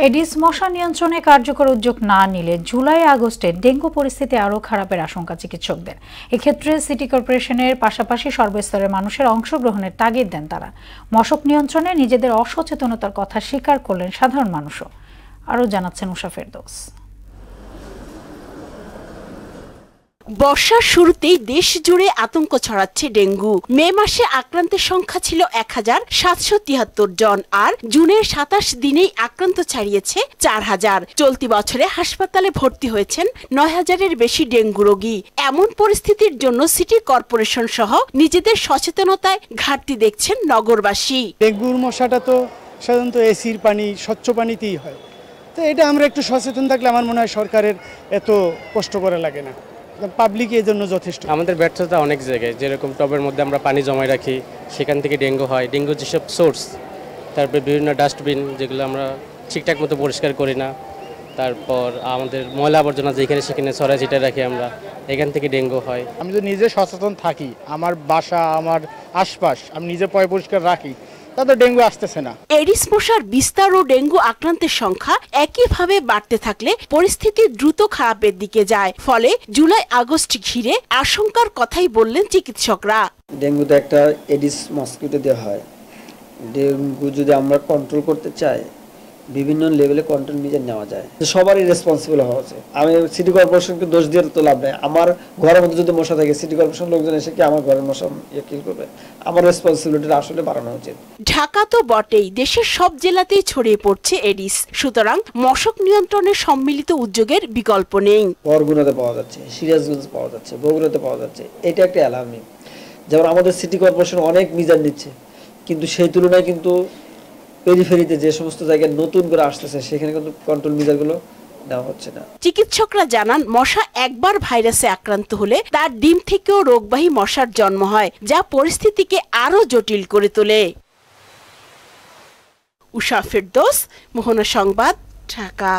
Aedes মশা নিয়ন্ত্রণে কার্যকর উদ্যোগ না নিলে জুলাই আগস্টে ডেঙ্গু পরিস্থিতি আরও খারাপের আশঙ্কা চিকিৎসকদের। এক্ষেত্রে সিটি কর্পোরেশনের পাশাপাশি সর্বস্তরের মানুষের অংশগ্রহণের তাগিদ দেন তারা। মশক নিয়ন্ত্রণে নিজেদের অসচেতনতার কথা স্বীকার করলেন সাধারণ মানুষও। আরও জানাচ্ছেন উষা ফেরদৌস। বর্ষার শুরুতেই দেশ জুড়ে আতঙ্ক ছড়াচ্ছে ডেঙ্গু। মে মাসে আক্রান্তের সংখ্যা ছিল ১,৭৭৩ জন, আর জুনের ২৭ দিনেই আক্রান্ত ছাড়িয়েছে ৪,০০০। চলতি বছরে হাসপাতালে ভর্তি হয়েছেন ৯,০০০-এর বেশি ডেঙ্গু রোগী। এমন পরিস্থিতির জন্য সিটি কর্পোরেশন সহ নিজেদের সচেতনতায় ঘাটতি দেখছেন নগরবাসী। ডেঙ্গুর মশাটা তো সাধারণত এসির পানি, স্বচ্ছ পানিতেই হয়, তো এটা আমরা একটু সচেতন থাকলে আমার মনে হয় সরকারের এত কষ্ট করা লাগে না, পাবলিক এর জন্য যথেষ্ট। আমাদের ব্যর্থতা অনেক জায়গায়, যেরকম টবের মধ্যে আমরা পানি জমায় রাখি, সেখান থেকে ডেঙ্গু হয়। ডেঙ্গু যেসব সোর্স, তারপরে বিভিন্ন ডাস্টবিন যেগুলো আমরা ঠিকঠাক মতো পরিষ্কার করি না, তারপর আমাদের ময়লা আবর্জনা যেখানে সেখানে ছড়াই ছিটায় রাখি আমরা, এখান থেকে ডেঙ্গু হয়। আমি যদি নিজে সচেতন থাকি, আমার বাসা, আমার আশপাশ আমি নিজে পরিষ্কার রাখি, তাতে ডেঙ্গু আসতেছে না। এডিস মশার বিস্তার ও ডেঙ্গু আক্রান্তের সংখ্যা একইভাবে বাড়তে থাকলে পরিস্থিতি দ্রুত খারাপের দিকে যায়। ফলে জুলাই আগস্ট ঘিরে আশঙ্কার কথাই বললেন চিকিৎসকরা। ডেঙ্গু তো একটা এডিস মসকিটো দিয়ে হয়। ডেঙ্গু যদি আমরা কন্ট্রোল করতে চাই, বিভিন্ন লেভেলে কন্ট্রোল নিজে নেওয়া যায়। সবারই রেসপন্সিবল হওয়া উচিত। আমি সিটি কর্পোরেশনকে দোষ দিয়ে তো লাভ নেই। আমার ঘরের মধ্যে যদি মশা থাকে, সিটি কর্পোরেশন লোকজন এসে কি আমার ঘরের মশা কি করবে? আমার রেসপন্সিবিলিটি আসলে বাড়ানো উচিত। ঢাকা তো বটেই, দেশের সব জেলাতেই ছড়িয়ে পড়ছে এডিস। সুতরাং মশক নিয়ন্ত্রণের সম্মিলিত উদ্যোগের বিকল্প নেই। বরগুনাতে পাওয়া যাচ্ছে, সিরাজগঞ্জ পাওয়া যাচ্ছে, বগুড়াতে পাওয়া যাচ্ছে। এটা একটা অ্যালার্মিং। যেমন আমাদের সিটি কর্পোরেশন অনেক মিজান নিচ্ছে, কিন্তু সেই তুলনায় কিন্তু পেরিফেরিতে যে সমস্ত জায়গায় নতুন করে আসতেছে, সেখানে কিন্তু কন্ট্রোল মেজারগুলো নেওয়া হচ্ছে না। চিকিৎসকরা জানান, মশা একবার ভাইরাসে আক্রান্ত হলে তার ডিম থেকেও রোগবাহী মশার জন্ম হয়, যা পরিস্থিতিকে আরো জটিল করে তোলে। উষা ফেরদৌস, মোহনা সংবাদ, ঢাকা।